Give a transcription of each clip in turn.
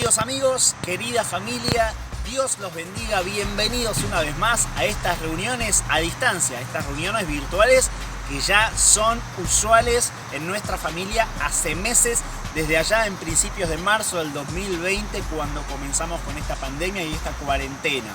Queridos amigos, querida familia, Dios los bendiga, bienvenidos una vez más a estas reuniones a distancia, estas reuniones virtuales que ya son usuales en nuestra familia hace meses, desde allá en principios de marzo del 2020, cuando comenzamos con esta pandemia y esta cuarentena.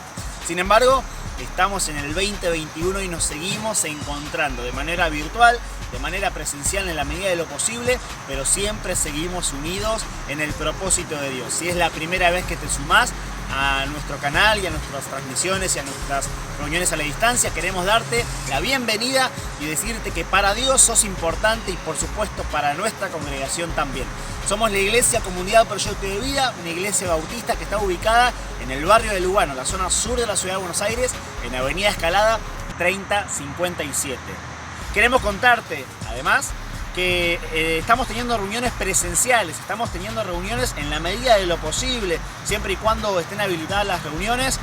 Sin embargo, estamos en el 2021 y nos seguimos encontrando de manera virtual, de manera presencial en la medida de lo posible, pero siempre seguimos unidos en el propósito de Dios. Si es la primera vez que te sumás a nuestro canal y a nuestras transmisiones y a nuestras reuniones a la distancia, queremos darte la bienvenida y decirte que para Dios sos importante y por supuesto para nuestra congregación también. Somos la Iglesia Comunidad Proyecto de Vida, una iglesia bautista que está ubicada en el barrio de Lugano, la zona sur de la ciudad de Buenos Aires, en Avenida Escalada 3057. Queremos contarte, además, que estamos teniendo reuniones presenciales, estamos teniendo reuniones en la medida de lo posible, siempre y cuando estén habilitadas las reuniones.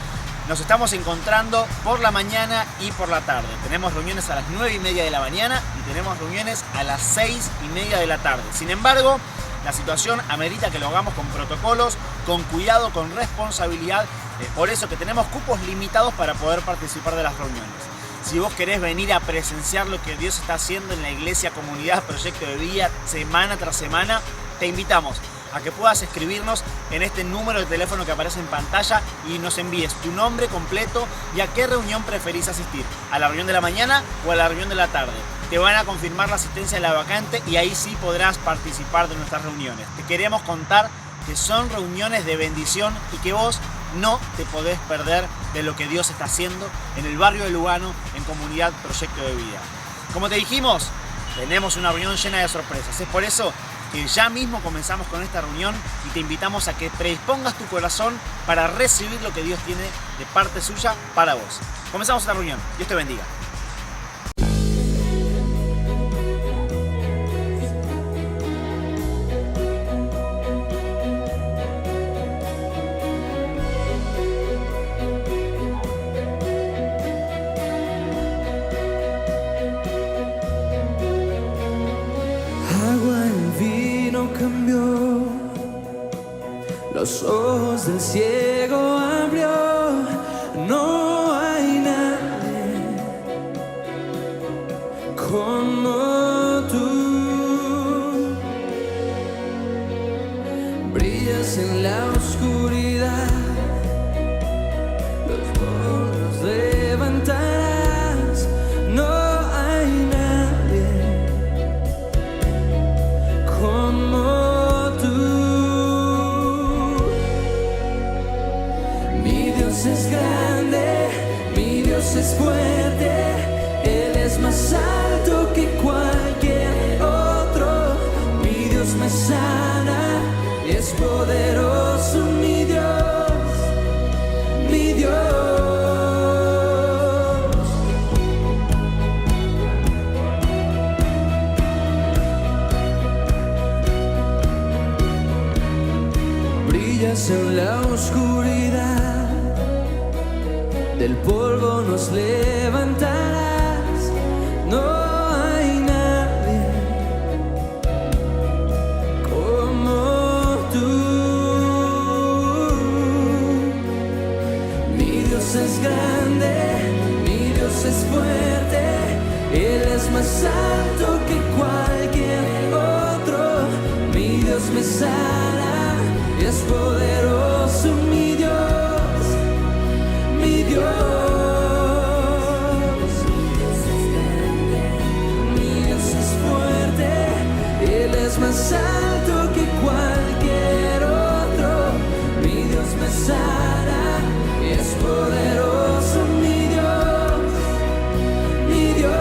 Nos estamos encontrando por la mañana y por la tarde. Tenemos reuniones a las 9:30 de la mañana y tenemos reuniones a las 6:30 de la tarde. Sin embargo, la situación amerita que lo hagamos con protocolos, con cuidado, con responsabilidad. Es por eso que tenemos cupos limitados para poder participar de las reuniones. Si vos querés venir a presenciar lo que Dios está haciendo en la Iglesia Comunidad Proyecto de Vida semana tras semana, te invitamos a que puedas escribirnos en este número de teléfono que aparece en pantalla y nos envíes tu nombre completo y a qué reunión preferís asistir, a la reunión de la mañana o a la reunión de la tarde. Te van a confirmar la asistencia de la vacante y ahí sí podrás participar de nuestras reuniones. Te queremos contar que son reuniones de bendición y que vos no te podés perder de lo que Dios está haciendo en el barrio de Lugano, en Comunidad Proyecto de Vida. Como te dijimos, tenemos una reunión llena de sorpresas. Es por eso que ya mismo comenzamos con esta reunión y te invitamos a que predispongas tu corazón para recibir lo que Dios tiene de parte suya para vos. Comenzamos esta reunión. Dios te bendiga. Los ojos del ciego abrió, no hay nadie como tú. Brillas en la oscuridad, los brazos levantarás, no hay nadie como es grande, mi Dios es fuerte, Él es más alto que cualquier otro. Mi Dios me sana, es poderoso, mi Dios, mi Dios. Brillas en la oscuridad, del polvo nos levantarás, no hay nadie como tú. Mi Dios es grande, mi Dios es fuerte, Él es más alto que cualquier otro. Mi Dios me sana, es poderoso, mi Dios. Mi Dios, mi Dios es fuerte, Él es más alto que cualquier otro. Mi Dios me sana, es poderoso, mi Dios, mi Dios.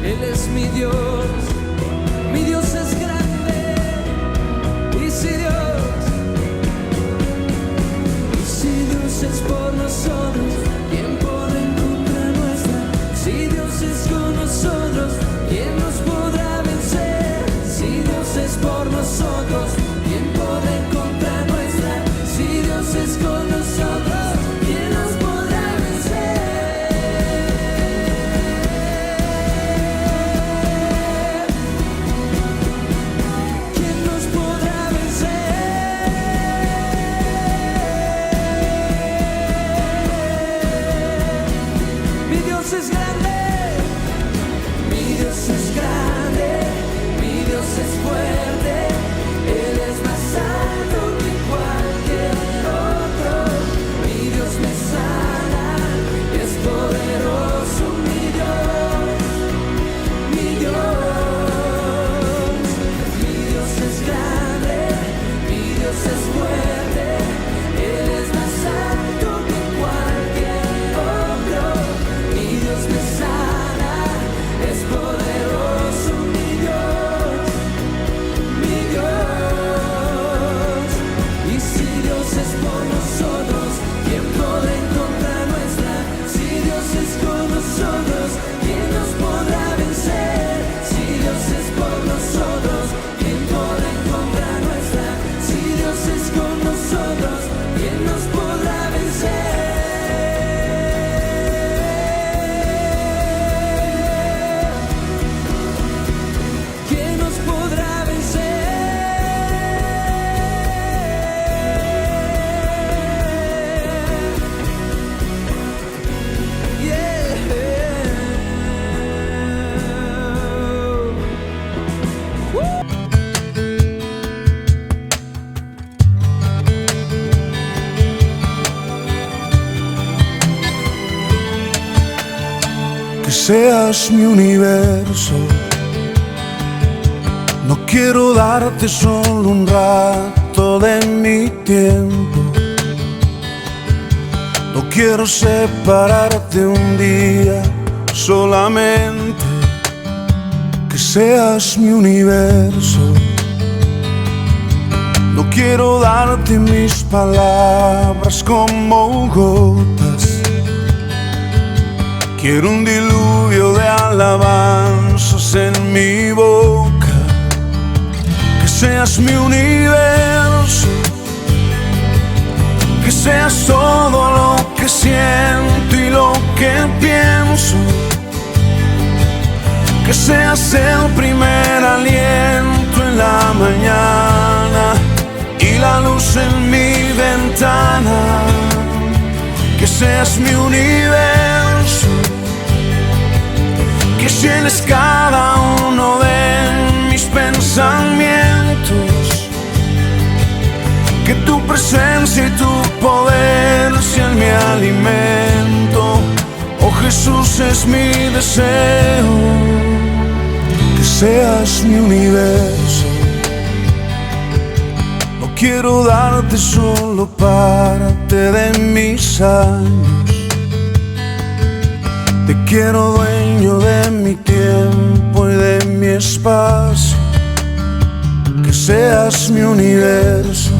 Él es mi Dios es grande, y si es fuerte, Él es más alto que cualquier otro. Mi Dios me sana, es poderoso mi Dios, mi Dios. Y si Dios es por nosotros, ¿quién podrá en contra nuestra? Si Dios es con nosotros, ¿quién nos podrá vencer? Si Dios es por nosotros, ¿quién podrá en contra nuestra? Si Dios es con nosotros, ¿quién nos podrá vencer? ¿Quién nos podrá vencer? Que seas mi universo. No quiero darte solo un rato de mi tiempo. No quiero separarte un día solamente. Que seas mi universo. No quiero darte mis palabras como gotas. Quiero un diluvio de alabanzas en mi boca. Que seas mi universo. Que seas todo lo que siento y lo que pienso. Que seas el primer aliento en la mañana y la luz en mi ventana. Que seas mi universo. Que llenes cada uno de mis pensamientos. Que tu presencia y tu poder sean mi alimento. Oh Jesús, es mi deseo. Que seas mi universo. No quiero darte solo parte de mis años. Te quiero dueño de mi tiempo y de mi espacio. Que seas mi universo.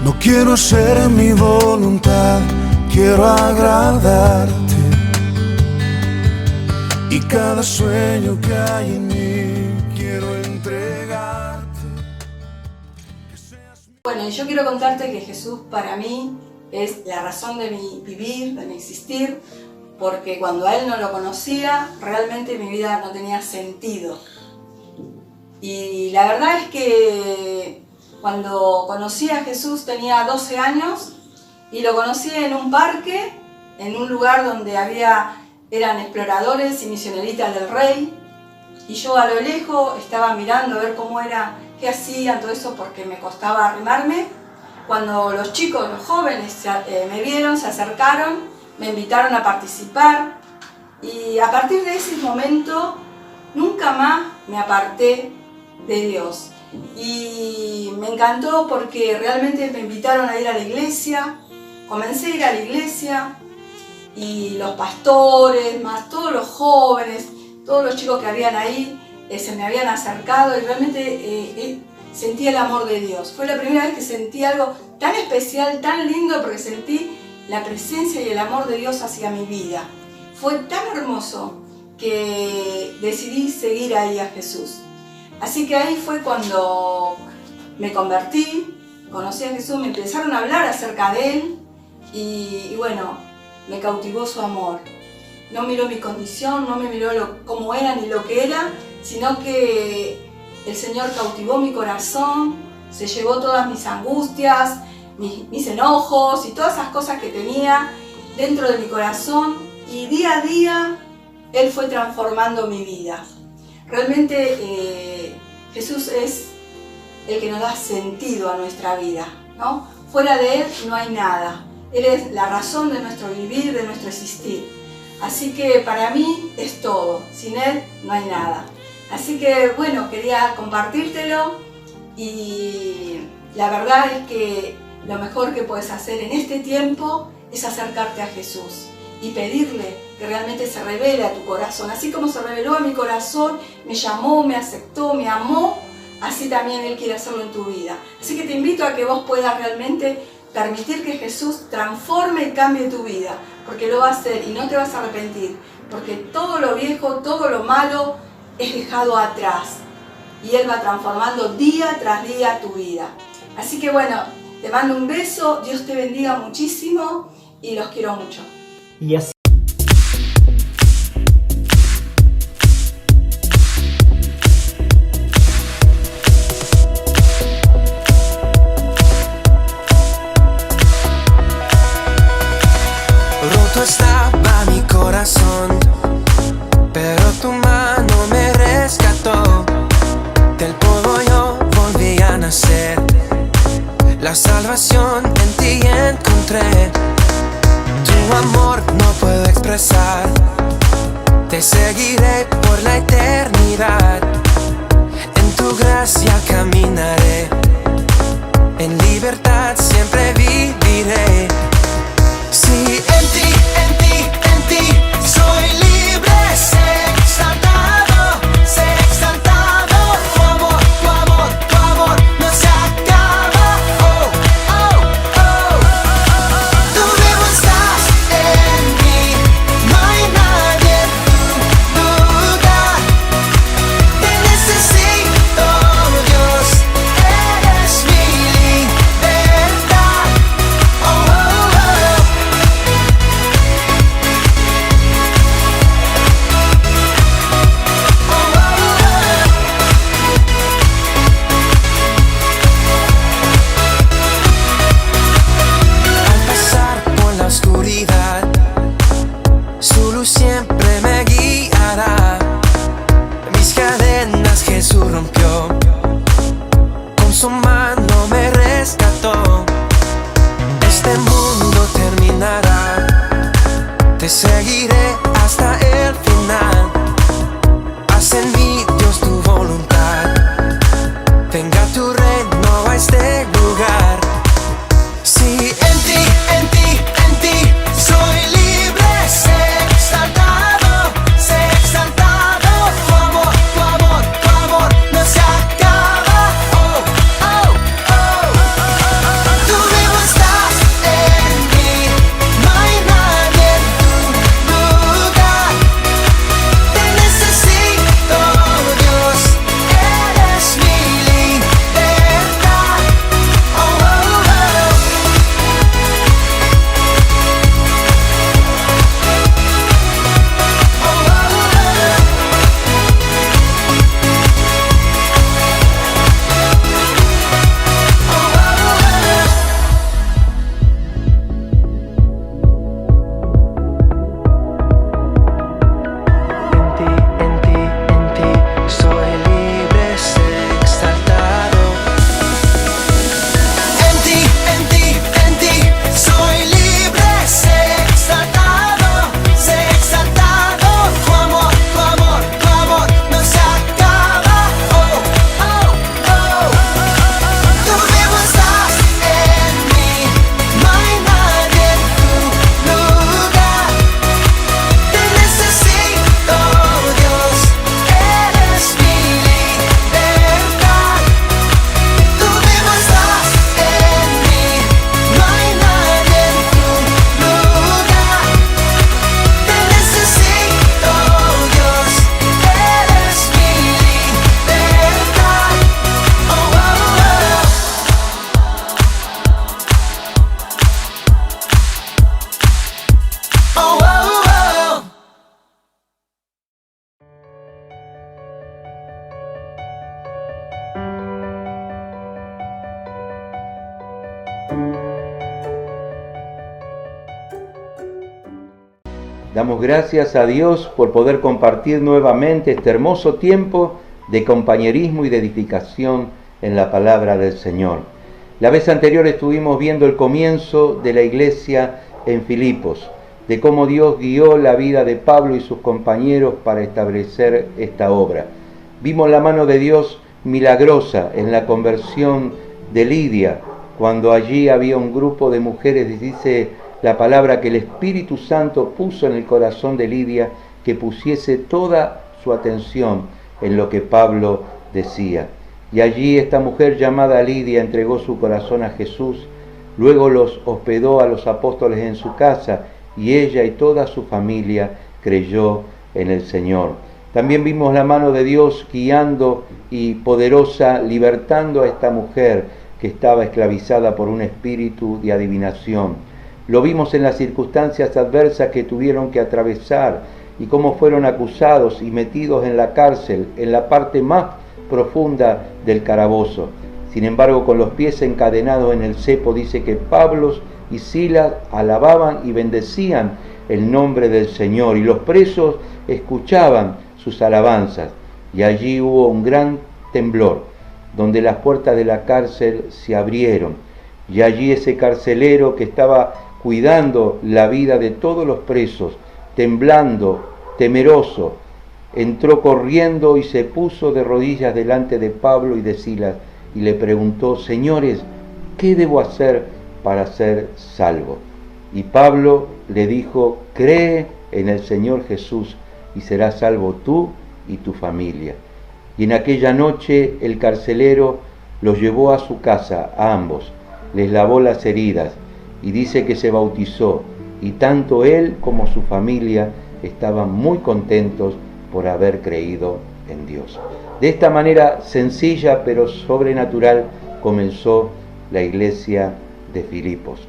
No quiero hacer mi voluntad, quiero agradarte. Y cada sueño que hay en mí quiero entregarte. Bueno, y yo quiero contarte que Jesús para mí es la razón de mi vivir, de mi existir, porque cuando a Él no lo conocía, realmente mi vida no tenía sentido. Y la verdad es que cuando conocí a Jesús tenía 12 años y lo conocí en un parque, en un lugar donde eran exploradores y misioneritas del rey, y yo a lo lejos estaba mirando a ver cómo era, qué hacían, todo eso, porque me costaba arrimarme. Cuando los chicos, los jóvenes me vieron, se acercaron, me invitaron a participar, y a partir de ese momento nunca más me aparté de Dios. Y me encantó porque realmente me invitaron a ir a la iglesia. Comencé a ir a la iglesia y los pastores, más todos los jóvenes, todos los chicos que habían ahí, se me habían acercado y realmente sentí el amor de Dios. Fue la primera vez que sentí algo tan especial, tan lindo, porque sentí la presencia y el amor de Dios hacia mi vida. Fue tan hermoso que decidí seguir ahí a Jesús. Así que ahí fue cuando me convertí, conocí a Jesús, me empezaron a hablar acerca de Él y bueno, me cautivó su amor. No miró mi condición, no me miró cómo era ni lo que era, sino que el Señor cautivó mi corazón, se llevó todas mis angustias, mis enojos y todas esas cosas que tenía dentro de mi corazón, y día a día Él fue transformando mi vida. Realmente Jesús es el que nos da sentido a nuestra vida, ¿no? Fuera de Él no hay nada. Él es la razón de nuestro vivir, de nuestro existir. Así que para mí es todo. Sin Él no hay nada. Así que bueno, quería compartírtelo Y la verdad es que lo mejor que puedes hacer en este tiempo es acercarte a Jesús y pedirle que realmente se revele a tu corazón. Así como se reveló a mi corazón, me llamó, me aceptó, me amó, así también Él quiere hacerlo en tu vida. Así que te invito a que vos puedas realmente permitir que Jesús transforme y cambie tu vida, porque lo va a hacer y no te vas a arrepentir, porque todo lo viejo, todo lo malo es dejado atrás y Él va transformando día tras día tu vida. Así que bueno, te mando un beso, Dios te bendiga muchísimo y los quiero mucho. Y así roto estaba mi corazón, pero tu mano me rescató. Del polvo yo volví a nacer, la salvación en ti encontré. Tu amor no puedo expresar, te seguiré por la eternidad. En tu gracia caminaré, en libertad siempre viviré. Sí, en ti, en ti, en ti soy libre, sé exaltado, sé exaltado. Tu amor, tu amor, tu amor no se acaba. Oh, oh, oh. Tú vivo estás en mí, no hay nadie en tu lugar. Te necesito, Dios, eres mi libertad. Oh, oh, oh. Al pasar por la oscuridad, su luz siempre me guiará. Mis cadenas Jesús rompió, con su mano me rescató. Este mundo terminará, te seguiré hasta el final. Haz en mí, Dios, tu voluntad, venga tu reino a este lugar. Sí, en ti, en ti, en ti soy libre, sé exaltado, sé exaltado. Tu amor, tu amor, tu amor no se acaba. Oh, oh, oh. Tú vivo estás en mí, no hay nadie en tu lugar. Te necesito, Dios, eres mi libertad. Oh, oh, oh. En ti soy libre, sé exaltado. En ti soy libre, sé exaltado, sé exaltado. Tu amor, tu amor, tu amor no se acaba. Oh, oh, oh. Tú vivo estás en mí, no hay nadie en tu lugar. Te necesito, Dios, eres mi libertad. Tú vivo estás en mí, no hay nadie en tu lugar. Te necesito, Dios, eres mi libertad. Oh, oh, oh. Oh, oh, oh. Damos gracias a Dios por poder compartir nuevamente este hermoso tiempo de compañerismo y de edificación en la palabra del Señor. La vez anterior estuvimos viendo el comienzo de la iglesia en Filipos, de cómo Dios guió la vida de Pablo y sus compañeros para establecer esta obra. Vimos la mano de Dios milagrosa en la conversión de Lidia, cuando allí había un grupo de mujeres, dice la palabra que el Espíritu Santo puso en el corazón de Lidia que pusiese toda su atención en lo que Pablo decía. Y allí esta mujer llamada Lidia entregó su corazón a Jesús, luego los hospedó a los apóstoles en su casa y ella y toda su familia creyó en el Señor. También vimos la mano de Dios guiando y poderosa, libertando a esta mujer que estaba esclavizada por un espíritu de adivinación. Lo vimos en las circunstancias adversas que tuvieron que atravesar y cómo fueron acusados y metidos en la cárcel, en la parte más profunda del calabozo. Sin embargo, con los pies encadenados en el cepo, dice que Pablo y Silas alababan y bendecían el nombre del Señor, y los presos escuchaban sus alabanzas. Y allí hubo un gran temblor, donde las puertas de la cárcel se abrieron, y allí ese carcelero que estaba cuidando la vida de todos los presos, temblando, temeroso, entró corriendo y se puso de rodillas delante de Pablo y de Silas y le preguntó: señores, ¿qué debo hacer para ser salvo? Y Pablo le dijo: cree en el Señor Jesús y serás salvo tú y tu familia. Y en aquella noche el carcelero los llevó a su casa, a ambos, les lavó las heridas y dice que se bautizó, y tanto él como su familia estaban muy contentos por haber creído en Dios. De esta manera sencilla pero sobrenatural comenzó la iglesia de Filipos.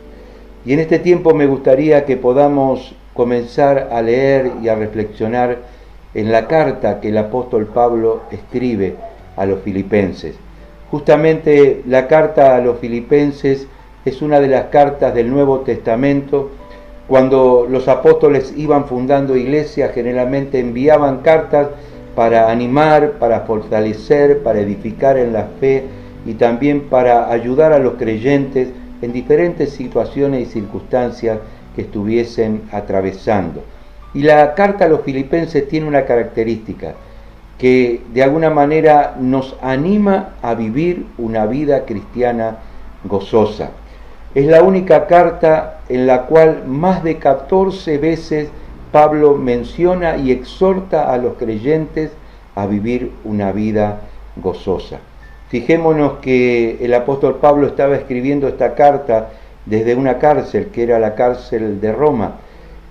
Y en este tiempo me gustaría que podamos comenzar a leer y a reflexionar en la carta que el apóstol Pablo escribe a los filipenses. Justamente la carta a los filipenses es una de las cartas del Nuevo Testamento. Cuando los apóstoles iban fundando iglesias, generalmente enviaban cartas para animar, para fortalecer, para edificar en la fe y también para ayudar a los creyentes en diferentes situaciones y circunstancias que estuviesen atravesando. Y la carta a los filipenses tiene una característica, que de alguna manera nos anima a vivir una vida cristiana gozosa. Es la única carta en la cual más de 14 veces Pablo menciona y exhorta a los creyentes a vivir una vida gozosa. Fijémonos que el apóstol Pablo estaba escribiendo esta carta desde una cárcel, que era la cárcel de Roma.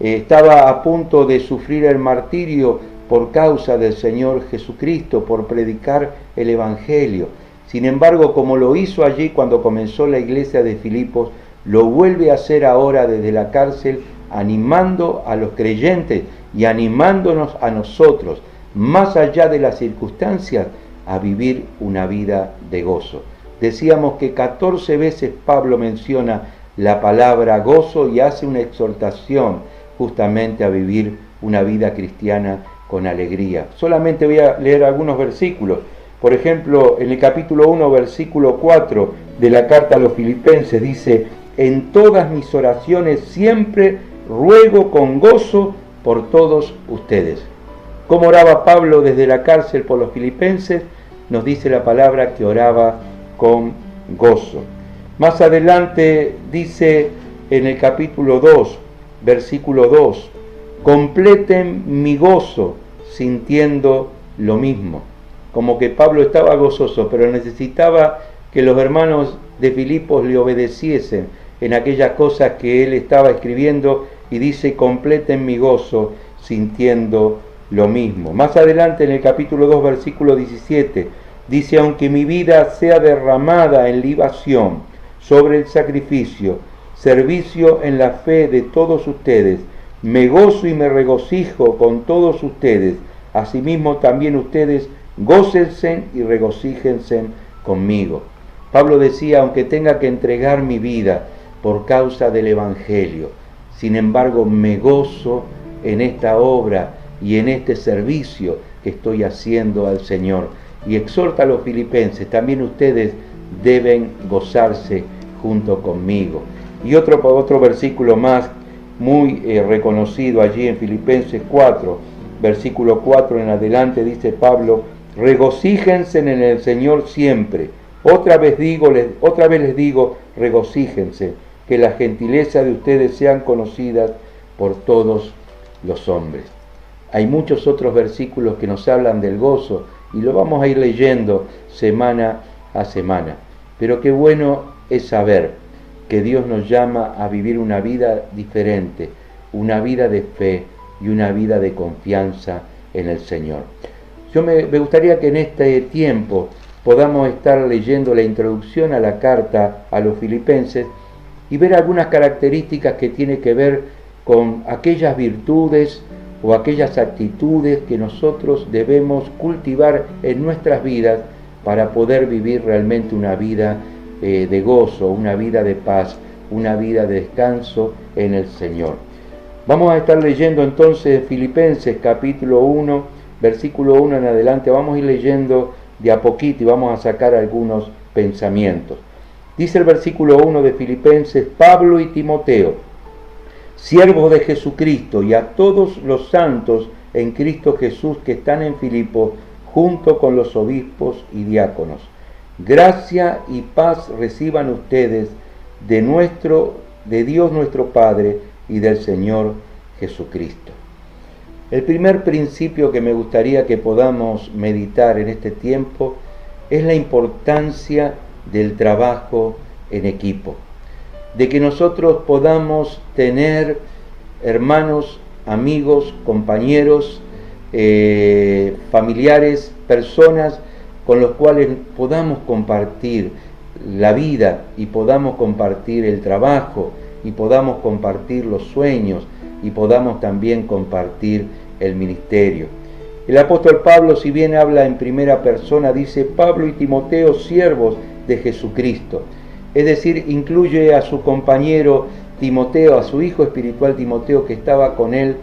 Estaba a punto de sufrir el martirio por causa del Señor Jesucristo, por predicar el Evangelio. Sin embargo, como lo hizo allí cuando comenzó la iglesia de Filipos, lo vuelve a hacer ahora desde la cárcel, animando a los creyentes y animándonos a nosotros, más allá de las circunstancias, a vivir una vida de gozo. Decíamos que 14 veces Pablo menciona la palabra gozo y hace una exhortación justamente a vivir una vida cristiana con alegría. Solamente voy a leer algunos versículos. Por ejemplo, en el capítulo 1, versículo 4 de la carta a los filipenses dice: en todas mis oraciones siempre ruego con gozo por todos ustedes. ¿Cómo oraba Pablo desde la cárcel por los filipenses? Nos dice la palabra que oraba con gozo. Más adelante dice en el capítulo 2, versículo 2, completen mi gozo sintiendo lo mismo. Como que Pablo estaba gozoso, pero necesitaba que los hermanos de Filipos le obedeciesen en aquellas cosas que él estaba escribiendo, y dice: completen mi gozo sintiendo lo mismo. Más adelante en el capítulo 2, versículo 17, dice: aunque mi vida sea derramada en libación sobre el sacrificio, servicio en la fe de todos ustedes, me gozo y me regocijo con todos ustedes, asimismo también ustedes gócense y regocíjense conmigo. Pablo decía: aunque tenga que entregar mi vida por causa del Evangelio, sin embargo me gozo en esta obra y en este servicio que estoy haciendo al Señor. Y exhorta a los filipenses: también ustedes deben gozarse junto conmigo. Y otro versículo más muy reconocido allí en Filipenses 4, versículo 4 en adelante, dice Pablo: regocíjense en el Señor siempre. Otra vez les digo, regocíjense, que la gentileza de ustedes sean conocidas por todos los hombres. Hay muchos otros versículos que nos hablan del gozo y lo vamos a ir leyendo semana a semana. Pero qué bueno es saber que Dios nos llama a vivir una vida diferente, una vida de fe y una vida de confianza en el Señor. Yo me gustaría que en este tiempo podamos estar leyendo la introducción a la carta a los Filipenses y ver algunas características que tienen que ver con aquellas virtudes o aquellas actitudes que nosotros debemos cultivar en nuestras vidas para poder vivir realmente una vida de gozo, una vida de paz, una vida de descanso en el Señor. Vamos a estar leyendo entonces Filipenses capítulo 1, versículo 1 en adelante. Vamos a ir leyendo de a poquito y vamos a sacar algunos pensamientos. Dice el versículo 1 de Filipenses: Pablo y Timoteo, siervos de Jesucristo, y a todos los santos en Cristo Jesús que están en Filipo, junto con los obispos y diáconos. Gracia y paz reciban ustedes de Dios nuestro Padre y del Señor Jesucristo. El primer principio que me gustaría que podamos meditar en este tiempo es la importancia del trabajo en equipo, de que nosotros podamos tener hermanos, amigos, compañeros, familiares, personas con los cuales podamos compartir la vida y podamos compartir el trabajo y podamos compartir los sueños y podamos también compartir el ministerio. El apóstol Pablo, si bien habla en primera persona, dice: Pablo y Timoteo, siervos de Jesucristo. Es decir, incluye a su compañero Timoteo, a su hijo espiritual Timoteo, que estaba con él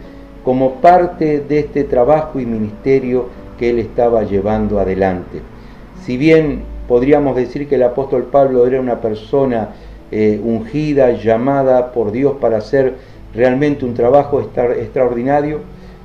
como parte de este trabajo y ministerio que él estaba llevando adelante. Si bien podríamos decir que el apóstol Pablo era una persona ungida, llamada por Dios para hacer realmente un trabajo extraordinario,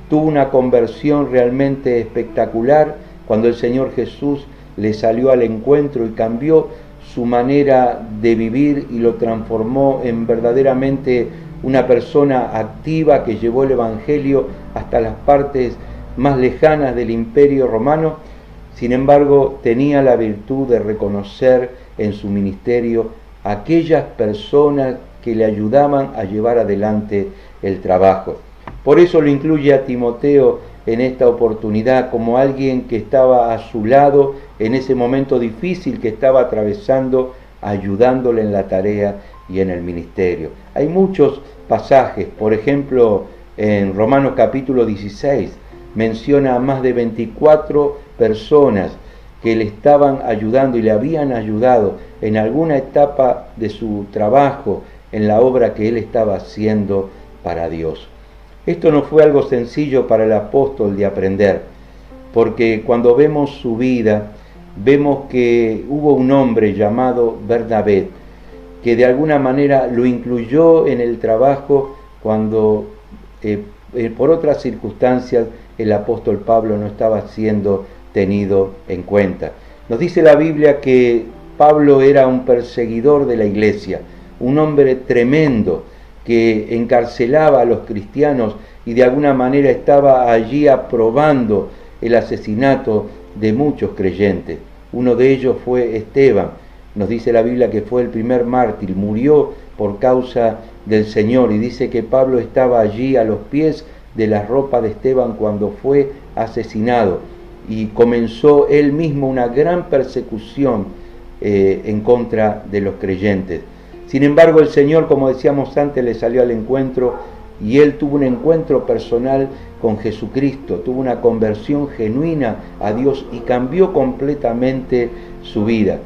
tuvo una conversión realmente espectacular cuando el Señor Jesús le salió al encuentro y cambió su manera de vivir y lo transformó en verdaderamente una persona activa que llevó el Evangelio hasta las partes más lejanas del Imperio Romano. Sin embargo, tenía la virtud de reconocer en su ministerio aquellas personas que le ayudaban a llevar adelante el trabajo. Por eso lo incluye a Timoteo en esta oportunidad como alguien que estaba a su lado en ese momento difícil que estaba atravesando, ayudándole en la tarea y en el ministerio. Hay muchos pasajes, por ejemplo, en Romanos capítulo 16, menciona a más de 24 personas que le estaban ayudando y le habían ayudado en alguna etapa de su trabajo, en la obra que él estaba haciendo para Dios. Esto no fue algo sencillo para el apóstol de aprender, porque cuando vemos su vida, vemos que hubo un hombre llamado Bernabé, que de alguna manera lo incluyó en el trabajo cuando por otras circunstancias el apóstol Pablo no estaba siendo tenido en cuenta. Nos dice la Biblia que Pablo era un perseguidor de la iglesia, un hombre tremendo que encarcelaba a los cristianos y de alguna manera estaba allí aprobando el asesinato de muchos creyentes. Uno de ellos fue Esteban. Nos dice la Biblia que fue el primer mártir, murió por causa del Señor, y dice que Pablo estaba allí a los pies de la ropa de Esteban cuando fue asesinado, y comenzó él mismo una gran persecución en contra de los creyentes. Sin embargo, el Señor, como decíamos antes, le salió al encuentro y él tuvo un encuentro personal con Jesucristo, tuvo una conversión genuina a Dios y cambió completamente su vida.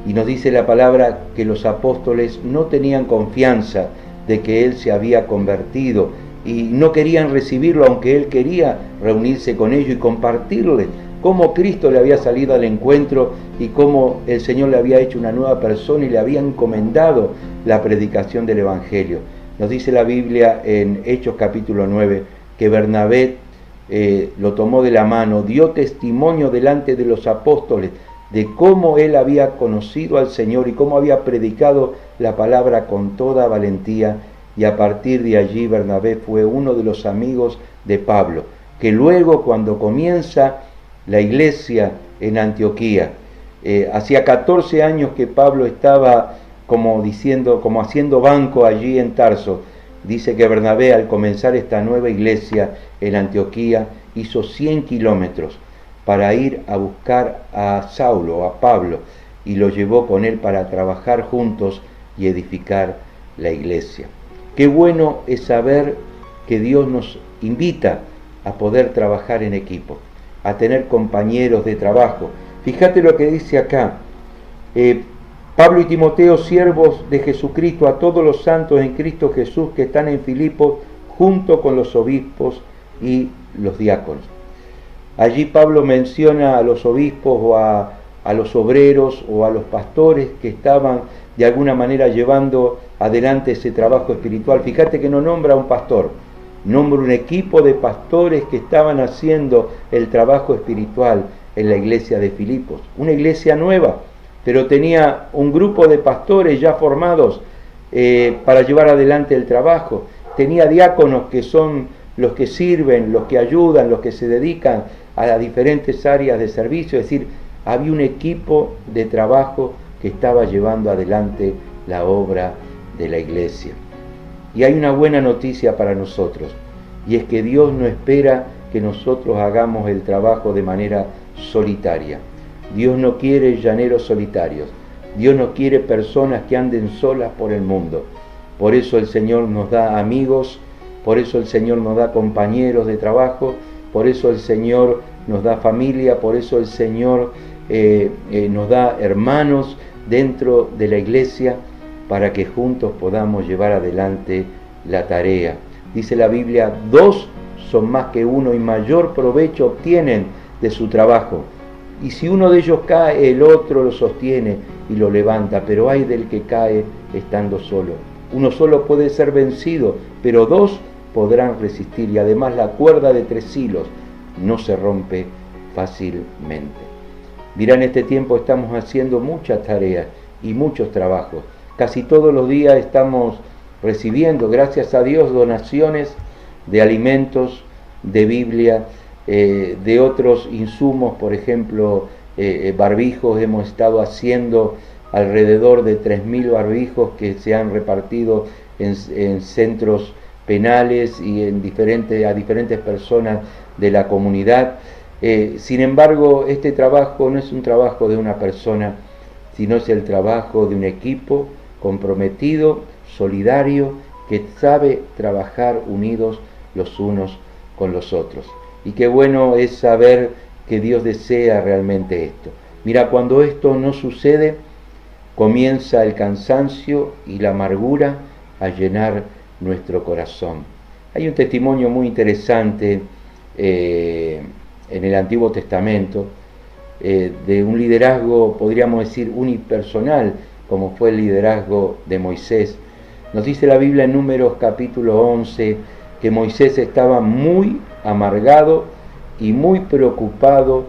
Y nos dice la palabra que los apóstoles no tenían confianza de que él se había convertido y no querían recibirlo, aunque él quería reunirse con ellos y compartirles cómo Cristo le había salido al encuentro y cómo el Señor le había hecho una nueva persona y le había encomendado la predicación del Evangelio. Nos dice la Biblia en Hechos capítulo 9 que Bernabé lo tomó de la mano, dio testimonio delante de los apóstoles de cómo él había conocido al Señor y cómo había predicado la palabra con toda valentía, y a partir de allí Bernabé fue uno de los amigos de Pablo, que luego, cuando comienza la iglesia en Antioquía, hacía 14 años que Pablo estaba como haciendo banco allí en Tarso. Dice que Bernabé, al comenzar esta nueva iglesia en Antioquía, hizo 100 kilómetros para ir a buscar a Saulo, a Pablo, y lo llevó con él para trabajar juntos y edificar la iglesia. Qué bueno es saber que Dios nos invita a poder trabajar en equipo, a tener compañeros de trabajo. Fíjate lo que dice acá. Pablo y Timoteo, siervos de Jesucristo, a todos los santos en Cristo Jesús que están en Filipos, junto con los obispos y los diáconos. Allí Pablo menciona a los obispos o a los obreros o a los pastores que estaban de alguna manera llevando adelante ese trabajo espiritual. Fíjate que no nombra a un pastor, nombra un equipo de pastores que estaban haciendo el trabajo espiritual en la iglesia de Filipos. Una iglesia nueva, pero tenía un grupo de pastores ya formados para llevar adelante el trabajo. Tenía diáconos que son los que sirven, los que ayudan, los que se dedican a las diferentes áreas de servicio. Es decir, había un equipo de trabajo que estaba llevando adelante la obra de la iglesia. Y hay una buena noticia para nosotros, y es que Dios no espera que nosotros hagamos el trabajo de manera solitaria. Dios no quiere llaneros solitarios. Dios no quiere personas que anden solas por el mundo. Por eso el Señor nos da amigos, por eso el Señor nos da compañeros de trabajo, por eso el Señor nos da familia, por eso el Señor nos da hermanos dentro de la iglesia, para que juntos podamos llevar adelante la tarea. Dice la Biblia, 2 son más que uno y mayor provecho obtienen de su trabajo. Y si uno de ellos cae, el otro lo sostiene y lo levanta, pero hay del que cae estando solo. Uno solo puede ser vencido, pero 2 podrán resistir, y además la cuerda de 3 hilos no se rompe fácilmente. Mirá, en este tiempo estamos haciendo muchas tareas y muchos trabajos. Casi todos los días estamos recibiendo, gracias a Dios, donaciones de alimentos, de Biblia, de otros insumos, por ejemplo, barbijos. Hemos estado haciendo alrededor de 3.000 barbijos que se han repartido en centros penales y a diferentes personas de la comunidad. Sin embargo, este trabajo no es un trabajo de una persona, sino es el trabajo de un equipo comprometido, solidario, que sabe trabajar unidos los unos con los otros. Y qué bueno es saber que Dios desea realmente esto. Mira, cuando esto no sucede, comienza el cansancio y la amargura a llenar nuestro corazón. Hay un testimonio muy interesante en el Antiguo Testamento de un liderazgo, podríamos decir, unipersonal, como fue el liderazgo de Moisés. Nos dice la Biblia en Números capítulo 11 que Moisés estaba muy amargado y muy preocupado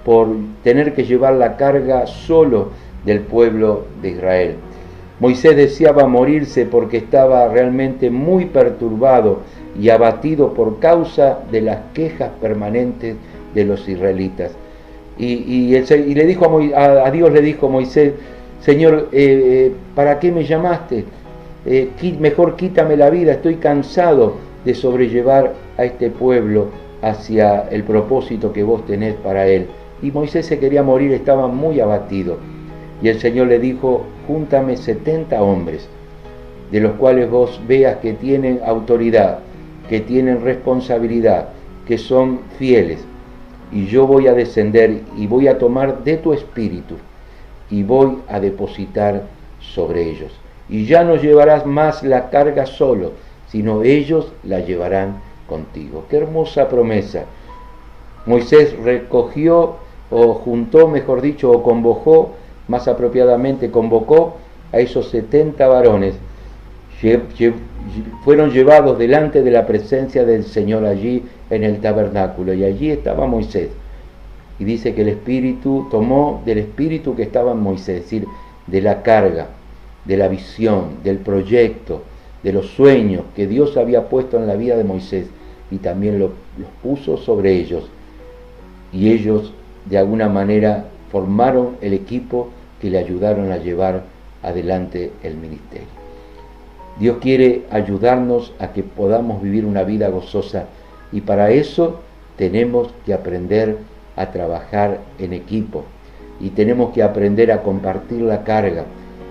por tener que llevar la carga solo del pueblo de Israel. Moisés deseaba morirse porque estaba realmente muy perturbado y abatido por causa de las quejas permanentes de los israelitas. Y le dijo a Dios le dijo Moisés: Señor, ¿para qué me llamaste? Mejor quítame la vida, estoy cansado de sobrellevar a este pueblo hacia el propósito que vos tenés para él. Y Moisés se quería morir, estaba muy abatido. Y el Señor le dijo: júntame 70 hombres, de los cuales vos veas que tienen autoridad, que tienen responsabilidad, que son fieles. Y yo voy a descender y voy a tomar de tu espíritu y voy a depositar sobre ellos. Y ya no llevarás más la carga solo, sino ellos la llevarán contigo. Qué hermosa promesa. Moisés recogió, o juntó, mejor dicho, o convocó, más apropiadamente convocó a esos 70 varones, fueron llevados delante de la presencia del Señor allí en el tabernáculo, y allí estaba Moisés. Y dice que el Espíritu tomó del Espíritu que estaba en Moisés, es decir, de la carga, de la visión, del proyecto, de los sueños que Dios había puesto en la vida de Moisés, y también los puso sobre ellos. Y ellos, de alguna manera, formaron el equipo que le ayudaron a llevar adelante el ministerio. Dios quiere ayudarnos a que podamos vivir una vida gozosa, y para eso tenemos que aprender a trabajar en equipo, y tenemos que aprender a compartir la carga,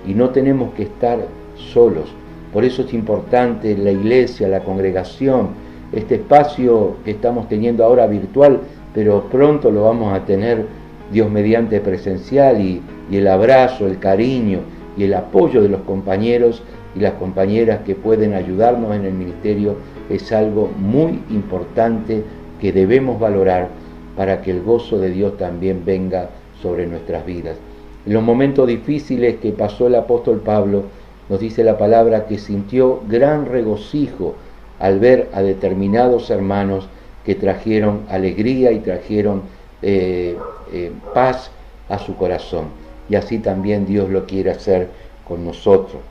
y no tenemos que estar solos. Por eso es importante la iglesia, la congregación, este espacio que estamos teniendo ahora virtual, pero pronto lo vamos a tener, Dios mediante, presencial, y el abrazo, el cariño y el apoyo de los compañeros y las compañeras que pueden ayudarnos en el ministerio es algo muy importante que debemos valorar para que el gozo de Dios también venga sobre nuestras vidas. En los momentos difíciles que pasó el apóstol Pablo, nos dice la palabra que sintió gran regocijo al ver a determinados hermanos que trajeron alegría y trajeron paz a su corazón. Y así también Dios lo quiere hacer con nosotros.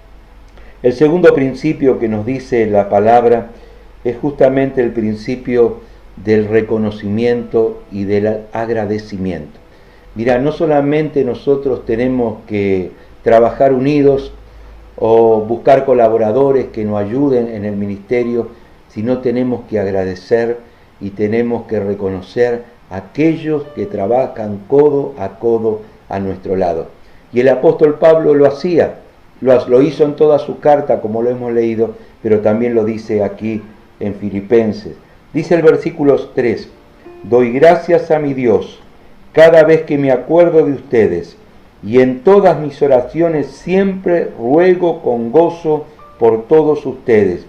El segundo principio que nos dice la palabra es justamente el principio del reconocimiento y del agradecimiento. Mira, no solamente nosotros tenemos que trabajar unidos o buscar colaboradores que nos ayuden en el ministerio, sino tenemos que agradecer y tenemos que reconocer a aquellos que trabajan codo a nuestro lado. Y el apóstol Pablo lo hacía, lo hizo en toda su carta, como lo hemos leído, pero también lo dice aquí en Filipenses. Dice el versículo 3, doy gracias a mi Dios cada vez que me acuerdo de ustedes, y en todas mis oraciones siempre ruego con gozo por todos ustedes,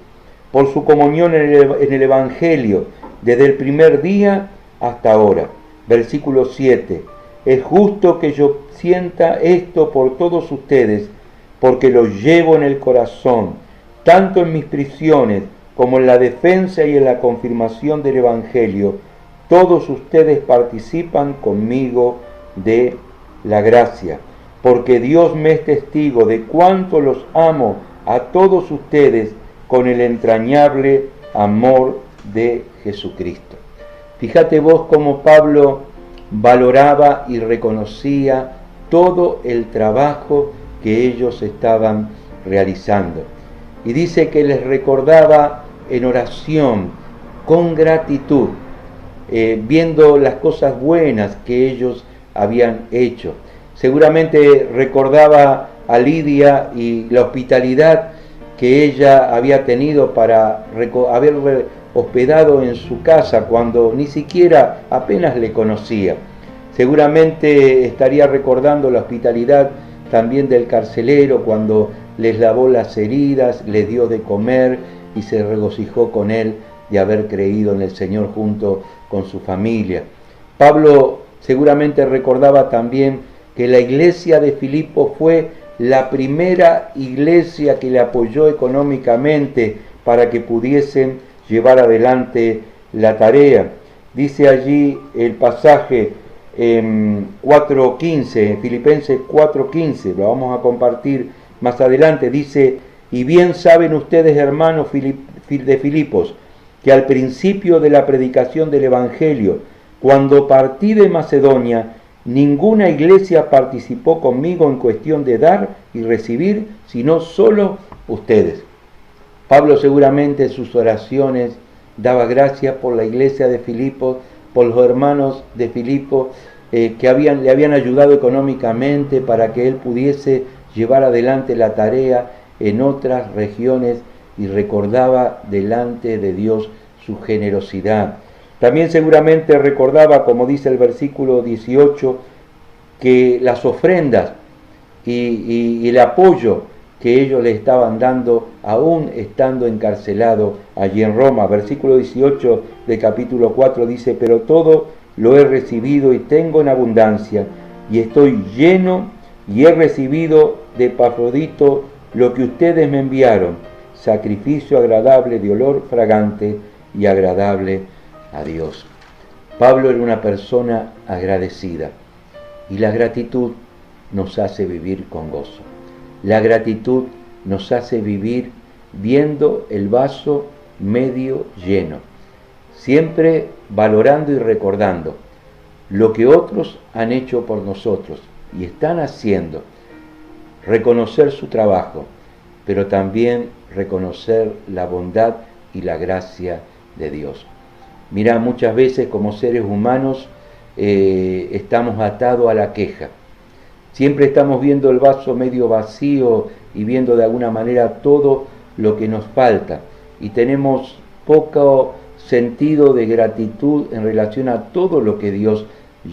por su comunión en el Evangelio, desde el primer día hasta ahora. Versículo 7, es justo que yo sienta esto por todos ustedes, porque los llevo en el corazón, tanto en mis prisiones como en la defensa y en la confirmación del Evangelio. Todos ustedes participan conmigo de la gracia, porque Dios me es testigo de cuánto los amo a todos ustedes con el entrañable amor de Jesucristo. Fíjate vos cómo Pablo valoraba y reconocía todo el trabajo que ellos estaban realizando. Y dice que les recordaba en oración, con gratitud, viendo las cosas buenas que ellos habían hecho. Seguramente recordaba a Lidia y la hospitalidad que ella había tenido para haber hospedado en su casa cuando ni siquiera apenas le conocía. Seguramente estaría recordando la hospitalidad también del carcelero cuando les lavó las heridas, les dio de comer y se regocijó con él de haber creído en el Señor junto con su familia. Pablo seguramente recordaba también que la iglesia de Filipos fue la primera iglesia que le apoyó económicamente para que pudiesen llevar adelante la tarea. Dice allí el pasaje 4:15, Filipenses 4:15, lo vamos a compartir más adelante. Dice, y bien saben ustedes, hermanos de Filipos, que al principio de la predicación del Evangelio, cuando partí de Macedonia, ninguna iglesia participó conmigo en cuestión de dar y recibir, sino solo ustedes. Pablo seguramente en sus oraciones daba gracias por la iglesia de Filipos, por los hermanos de Filipos que le habían ayudado económicamente para que él pudiese llevar adelante la tarea en otras regiones, y recordaba delante de Dios su generosidad. También seguramente recordaba, como dice el versículo 18, que las ofrendas y el apoyo que ellos le estaban dando aún estando encarcelado allí en Roma. Versículo 18 del capítulo 4 dice, pero todo lo he recibido y tengo en abundancia, y estoy lleno, y he recibido de Epafrodito lo que ustedes me enviaron, sacrificio agradable de olor fragante y agradable a Dios. Pablo era una persona agradecida y la gratitud nos hace vivir con gozo. La gratitud nos hace vivir viendo el vaso medio lleno, siempre valorando y recordando lo que otros han hecho por nosotros y están haciendo, reconocer su trabajo, pero también reconocer la bondad y la gracia de Dios. Mira, muchas veces como seres humanos estamos atados a la queja. Siempre estamos viendo el vaso medio vacío y viendo de alguna manera todo lo que nos falta. Y tenemos poco sentido de gratitud en relación a todo lo que Dios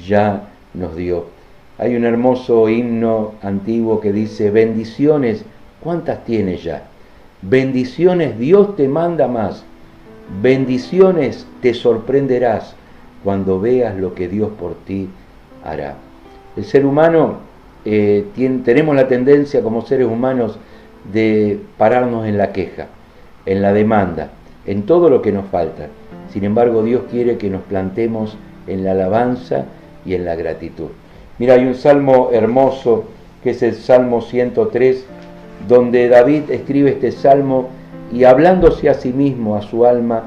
ya nos dio. Hay un hermoso himno antiguo que dice: bendiciones, ¿cuántas tienes ya? Bendiciones Dios te manda más. Bendiciones te sorprenderás cuando veas lo que Dios por ti hará. El ser humano, tenemos la tendencia como seres humanos de pararnos en la queja, en la demanda, en todo lo que nos falta. Sin embargo, Dios quiere que nos plantemos en la alabanza y en la gratitud. Mira, hay un salmo hermoso que es el Salmo 103, donde David escribe este salmo y hablándose a sí mismo, a su alma,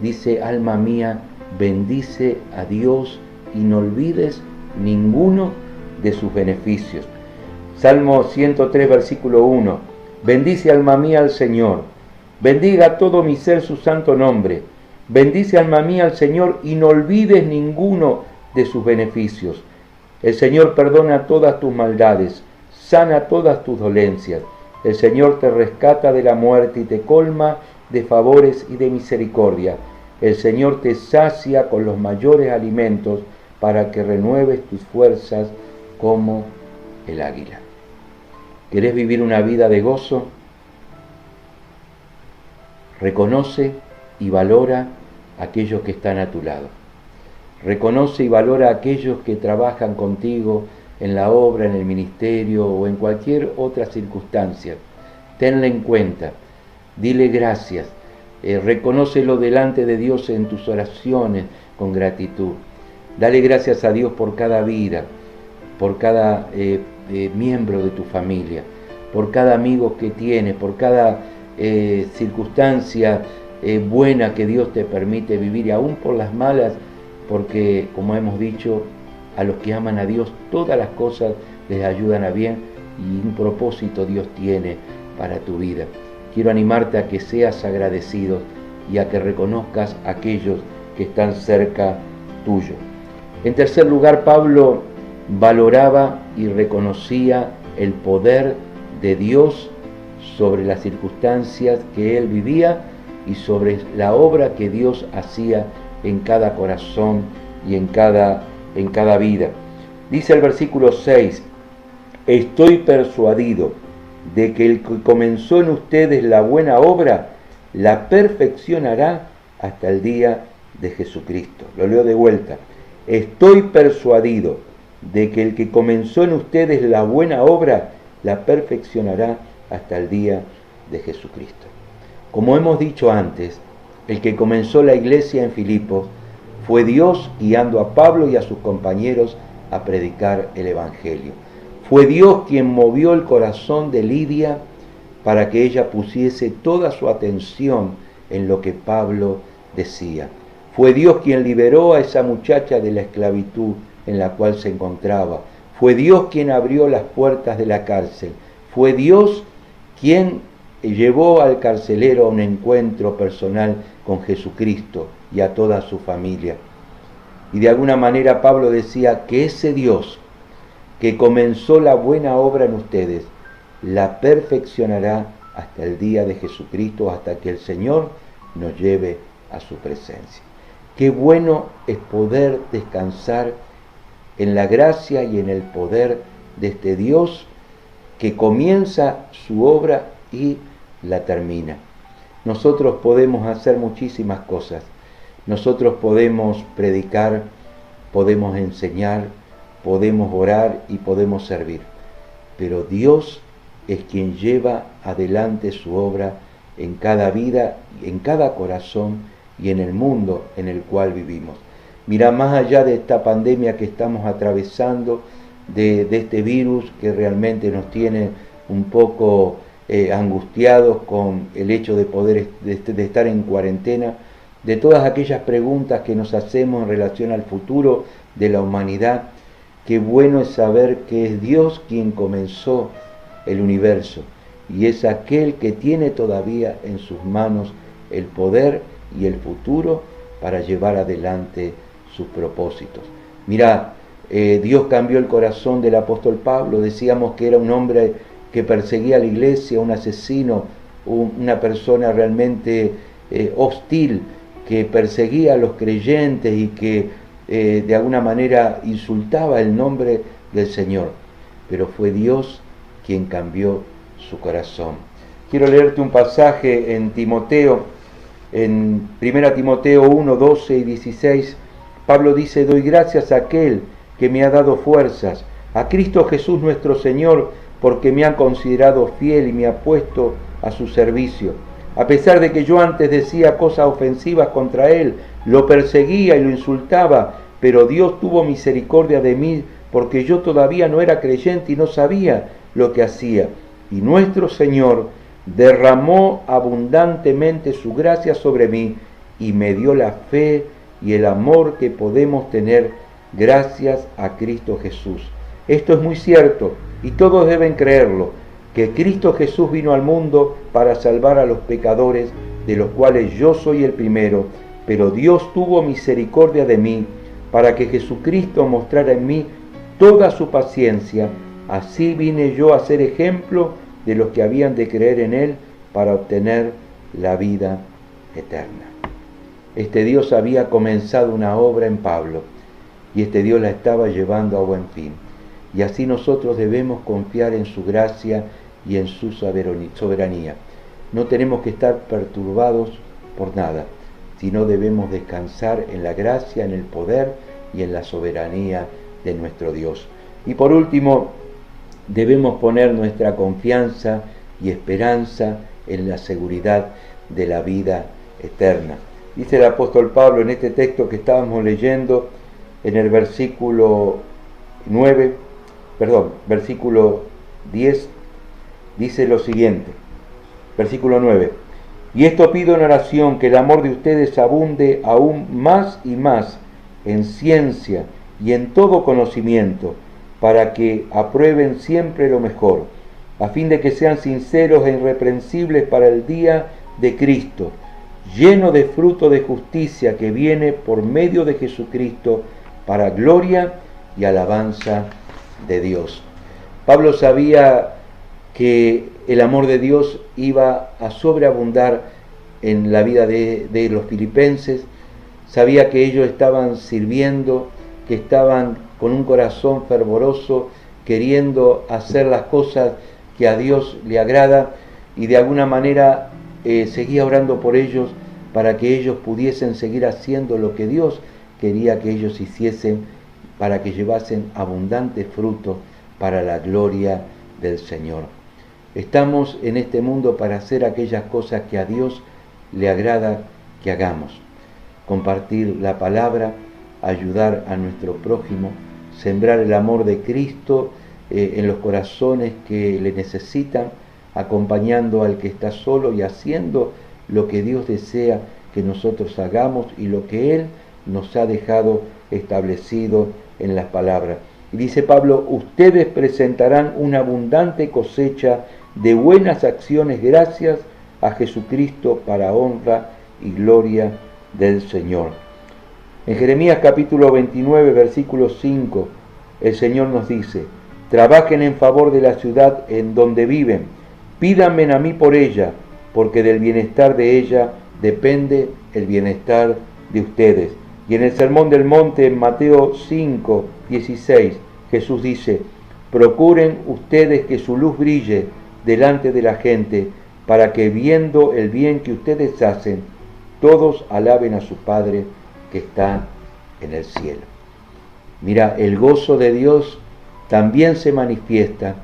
dice: alma mía, bendice a Dios y no olvides ninguno de sus beneficios. Salmo 103, versículo 1. Bendice alma mía al Señor, bendiga todo mi ser su santo nombre. Bendice alma mía al Señor y no olvides ninguno de sus beneficios. El Señor perdona todas tus maldades, sana todas tus dolencias. El Señor te rescata de la muerte y te colma de favores y de misericordia. El Señor te sacia con los mayores alimentos para que renueves tus fuerzas como el águila. ¿Querés vivir una vida de gozo? Reconoce y valora a aquellos que están a tu lado. Reconoce y valora a aquellos que trabajan contigo en la obra, en el ministerio o en cualquier otra circunstancia. Tenla en cuenta, dile gracias, reconócelo delante de Dios en tus oraciones con gratitud. Dale gracias a Dios por cada vida, por cada miembro de tu familia, por cada amigo que tienes, por cada circunstancia buena que Dios te permite vivir, y aún por las malas, porque, como hemos dicho, a los que aman a Dios todas las cosas les ayudan a bien, y un propósito Dios tiene para tu vida. Quiero animarte a que seas agradecido y a que reconozcas a aquellos que están cerca tuyo. En tercer lugar, Pablo valoraba y reconocía el poder de Dios sobre las circunstancias que él vivía y sobre la obra que Dios hacía en cada corazón y en cada vida. Dice el versículo 6: estoy persuadido de que el que comenzó en ustedes la buena obra la perfeccionará hasta el día de Jesucristo. Lo leo de vuelta. Estoy persuadido de que el que comenzó en ustedes la buena obra la perfeccionará hasta el día de Jesucristo. Como hemos dicho antes, el que comenzó la iglesia en Filipos fue Dios guiando a Pablo y a sus compañeros a predicar el Evangelio. Fue Dios quien movió el corazón de Lidia para que ella pusiese toda su atención en lo que Pablo decía. Fue Dios quien liberó a esa muchacha de la esclavitud en la cual se encontraba. Fue Dios quien abrió las puertas de la cárcel. Fue Dios quien llevó al carcelero a un encuentro personal con Jesucristo y a toda su familia. Y de alguna manera Pablo decía que ese Dios que comenzó la buena obra en ustedes, la perfeccionará hasta el día de Jesucristo, hasta que el Señor nos lleve a su presencia. Qué bueno es poder descansar en la gracia y en el poder de este Dios que comienza su obra y la termina. Nosotros podemos hacer muchísimas cosas. Nosotros podemos predicar, podemos enseñar, podemos orar y podemos servir. Pero Dios es quien lleva adelante su obra en cada vida, en cada corazón y en el mundo en el cual vivimos. Mira, más allá de esta pandemia que estamos atravesando, de este virus que realmente nos tiene un poco angustiados con el hecho de poder de estar en cuarentena, de todas aquellas preguntas que nos hacemos en relación al futuro de la humanidad, qué bueno es saber que es Dios quien comenzó el universo y es aquel que tiene todavía en sus manos el poder y el futuro para llevar adelante sus propósitos. Mirá, Dios cambió el corazón del apóstol Pablo. Decíamos que era un hombre que perseguía a la iglesia, un asesino, una persona realmente hostil, que perseguía a los creyentes y que de alguna manera insultaba el nombre del Señor. Pero fue Dios quien cambió su corazón. Quiero leerte un pasaje en Timoteo, en 1 Timoteo 1, 12 y 16. Pablo dice: doy gracias a aquel que me ha dado fuerzas, a Cristo Jesús nuestro Señor, porque me ha considerado fiel y me ha puesto a su servicio. A pesar de que yo antes decía cosas ofensivas contra él, lo perseguía y lo insultaba, pero Dios tuvo misericordia de mí, porque yo todavía no era creyente y no sabía lo que hacía. Y nuestro Señor derramó abundantemente su gracia sobre mí y me dio la fe y el amor que podemos tener gracias a Cristo Jesús. Esto es muy cierto y todos deben creerlo, que Cristo Jesús vino al mundo para salvar a los pecadores, de los cuales yo soy el primero, pero Dios tuvo misericordia de mí para que Jesucristo mostrara en mí toda su paciencia. Así vine yo a ser ejemplo de los que habían de creer en Él para obtener la vida eterna. Este Dios había comenzado una obra en Pablo y este Dios la estaba llevando a buen fin. Y así nosotros debemos confiar en su gracia y en su soberanía. No tenemos que estar perturbados por nada, sino debemos descansar en la gracia, en el poder y en la soberanía de nuestro Dios. Y por último, debemos poner nuestra confianza y esperanza en la seguridad de la vida eterna. Dice el apóstol Pablo en este texto que estábamos leyendo, en el versículo 10, dice lo siguiente, versículo 9: y esto pido en oración, que el amor de ustedes abunde aún más y más en ciencia y en todo conocimiento, para que aprueben siempre lo mejor, a fin de que sean sinceros e irreprensibles para el día de Cristo, lleno de fruto de justicia que viene por medio de Jesucristo, para gloria y alabanza de Dios. Pablo sabía que el amor de Dios iba a sobreabundar en la vida de los filipenses. Sabía que ellos estaban sirviendo, que estaban con un corazón fervoroso, queriendo hacer las cosas que a Dios le agrada, y de alguna manera seguía orando por ellos para que ellos pudiesen seguir haciendo lo que Dios quería que ellos hiciesen, para que llevasen abundante fruto para la gloria del Señor. Estamos en este mundo para hacer aquellas cosas que a Dios le agrada que hagamos: compartir la palabra, ayudar a nuestro prójimo, sembrar el amor de Cristo en los corazones que le necesitan, acompañando al que está solo y haciendo lo que Dios desea que nosotros hagamos y lo que Él nos ha dejado establecido en las palabras. Y dice Pablo: ustedes presentarán una abundante cosecha de buenas acciones gracias a Jesucristo, para honra y gloria del Señor. En Jeremías capítulo 29, versículo 5, el Señor nos dice: trabajen en favor de la ciudad en donde viven, pídanme a mí por ella, porque del bienestar de ella depende el bienestar de ustedes. Y en el Sermón del Monte, en Mateo 5, 16, Jesús dice: procuren ustedes que su luz brille delante de la gente, para que viendo el bien que ustedes hacen, todos alaben a su Padre que está en el cielo. Mira, el gozo de Dios también se manifiesta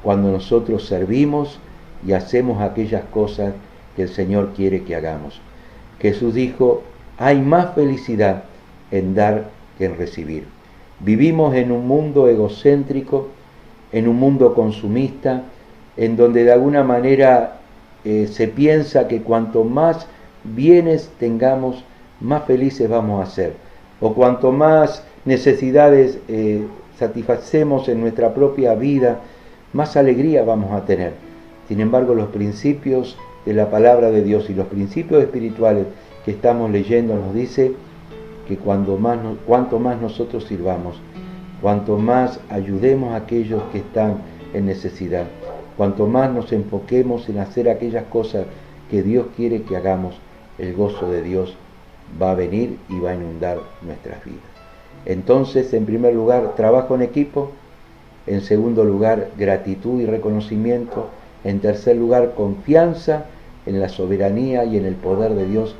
cuando nosotros servimos y hacemos aquellas cosas que el Señor quiere que hagamos. Jesús dijo, hay más felicidad en dar que en recibir. Vivimos en un mundo egocéntrico, en un mundo consumista, en donde de alguna manera se piensa que cuanto más bienes tengamos, más felices vamos a ser, o cuanto más necesidades satisfacemos en nuestra propia vida, más alegría vamos a tener. Sin embargo, los principios de la palabra de Dios y los principios espirituales que estamos leyendo nos dice que cuanto más nosotros sirvamos, cuanto más ayudemos a aquellos que están en necesidad, cuanto más nos enfoquemos en hacer aquellas cosas que Dios quiere que hagamos, el gozo de Dios va a venir y va a inundar nuestras vidas. Entonces, en primer lugar, trabajo en equipo. En segundo lugar, gratitud y reconocimiento. En tercer lugar, confianza en la soberanía y en el poder de Dios.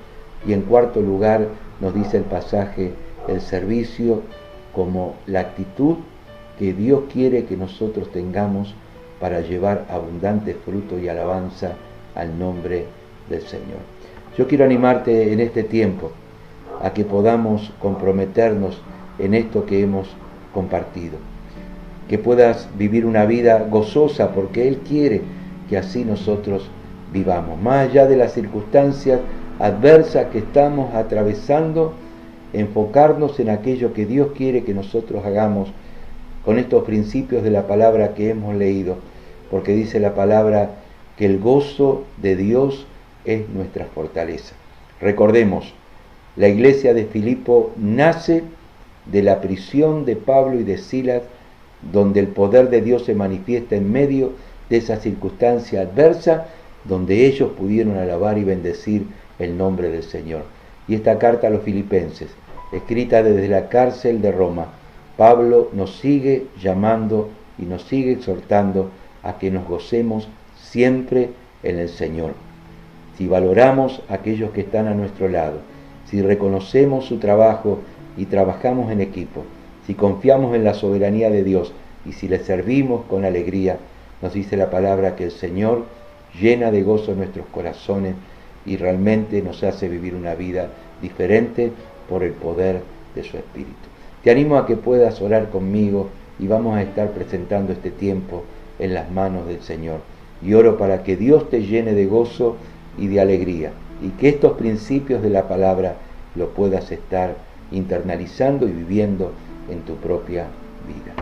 Y en cuarto lugar, nos dice el pasaje, el servicio como la actitud que Dios quiere que nosotros tengamos para llevar abundante fruto y alabanza al nombre del Señor. Yo quiero animarte en este tiempo a que podamos comprometernos en esto que hemos compartido, que puedas vivir una vida gozosa porque Él quiere que así nosotros vivamos, más allá de las circunstancias adversas que estamos atravesando, enfocarnos en aquello que Dios quiere que nosotros hagamos con estos principios de la palabra que hemos leído, porque dice la palabra que el gozo de Dios es nuestra fortaleza. Recordemos, la iglesia de Filipo nace de la prisión de Pablo y de Silas, donde el poder de Dios se manifiesta en medio de esa circunstancia adversa, donde ellos pudieron alabar y bendecir el nombre del Señor. Y esta carta a los filipenses, escrita desde la cárcel de Roma, Pablo nos sigue llamando y nos sigue exhortando a que nos gocemos siempre en el Señor. Si valoramos a aquellos que están a nuestro lado, si reconocemos su trabajo y trabajamos en equipo, si confiamos en la soberanía de Dios y si le servimos con alegría, nos dice la palabra que el Señor llena de gozo nuestros corazones y realmente nos hace vivir una vida diferente por el poder de su Espíritu. Te animo a que puedas orar conmigo y vamos a estar presentando este tiempo en las manos del Señor. Y oro para que Dios te llene de gozo y de alegría y que estos principios de la palabra lo puedas estar internalizando y viviendo en tu propia vida.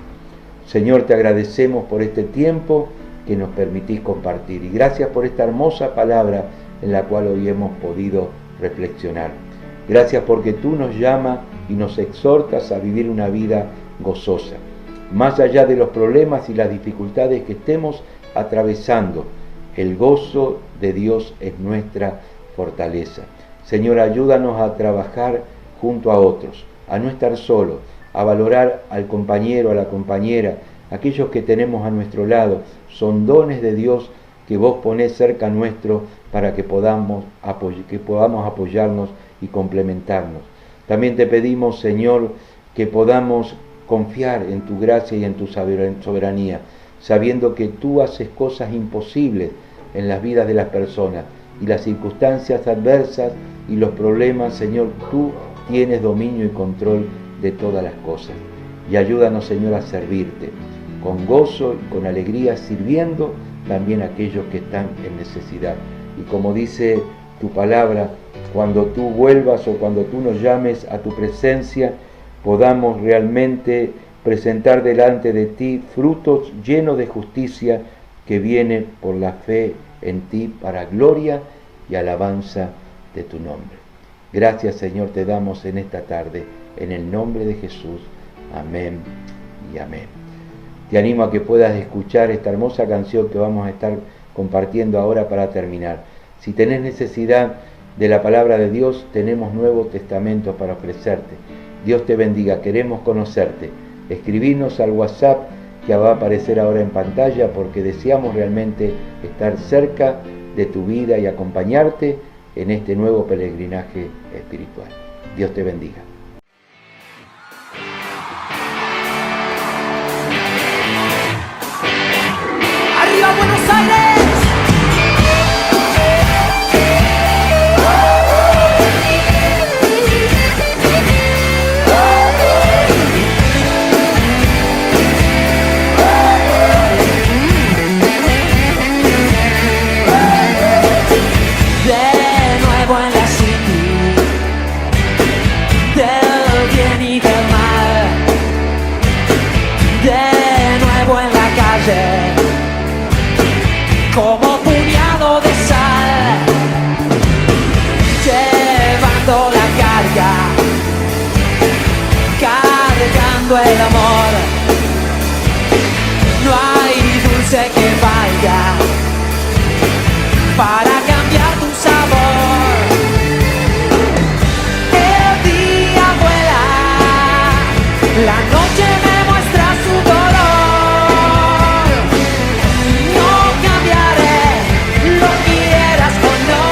Señor, te agradecemos por este tiempo que nos permitís compartir y gracias por esta hermosa palabra en la cual hoy hemos podido reflexionar. Gracias porque tú nos llamas y nos exhortas a vivir una vida gozosa, más allá de los problemas y las dificultades que estemos atravesando. El gozo de Dios es nuestra fortaleza. Señor, ayúdanos a trabajar junto a otros, a no estar solos, a valorar al compañero, a la compañera, aquellos que tenemos a nuestro lado. Son dones de Dios que vos ponés cerca nuestro para que podamos apoyarnos y complementarnos. También te pedimos, Señor, que podamos confiar en tu gracia y en tu soberanía, sabiendo que tú haces cosas imposibles en las vidas de las personas y las circunstancias adversas y los problemas, Señor, tú tienes dominio y control de todas las cosas. Y ayúdanos, Señor, a servirte con gozo y con alegría, sirviendo también a aquellos que están en necesidad. Y como dice tu palabra, cuando tú vuelvas o cuando tú nos llames a tu presencia, podamos realmente presentar delante de ti frutos llenos de justicia que viene por la fe en ti para gloria y alabanza de tu nombre. Gracias, Señor, te damos en esta tarde, en el nombre de Jesús. Amén y amén. Te animo a que puedas escuchar esta hermosa canción que vamos a estar compartiendo ahora para terminar. Si tenés necesidad de la palabra de Dios, tenemos Nuevo Testamento para ofrecerte. Dios te bendiga, queremos conocerte. Escribinos al WhatsApp que va a aparecer ahora en pantalla porque deseamos realmente estar cerca de tu vida y acompañarte en este nuevo peregrinaje espiritual. Dios te bendiga. ¡Arriba Buenos Aires! para cambiar tu sabor. El día vuela, la noche me muestra su dolor. No cambiaré, lo quieras o no.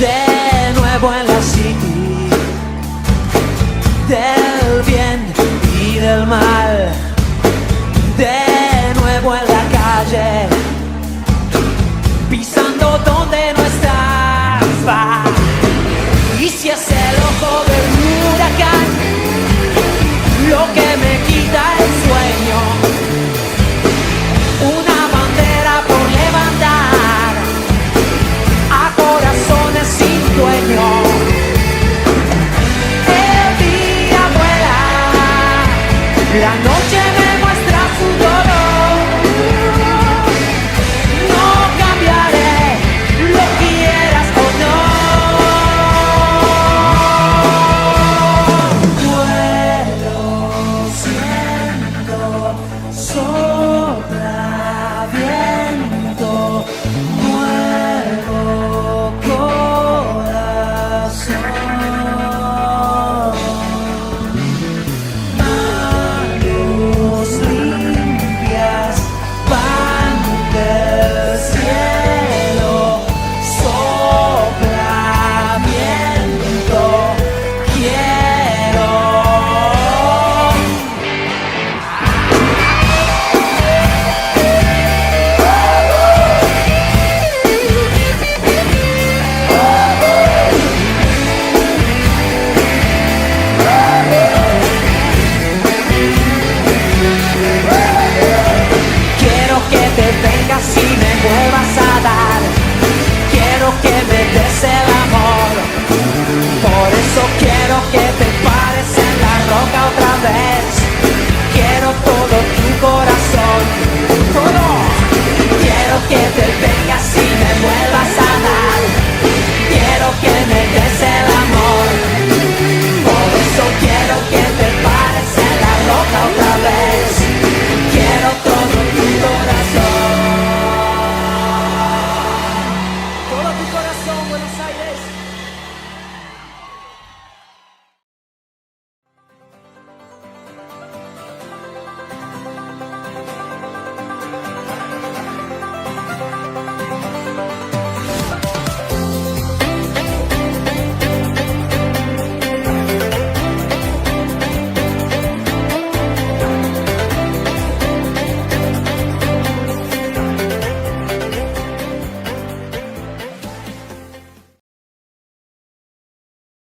De nuevo en la city, del bien y del mal. De nuevo en la calle, pisando donde no estás. Va. Y si es el ojo del huracán lo que me quita el sueño, una bandera por levantar a corazones sin dueño. El día vuela, la noche me muestra su dolor. No cambiaré, lo quieras o no. Vuelo, siento, sopla viento, muevo corazón. Manos limpias van del cielo, sopla viento, quiero.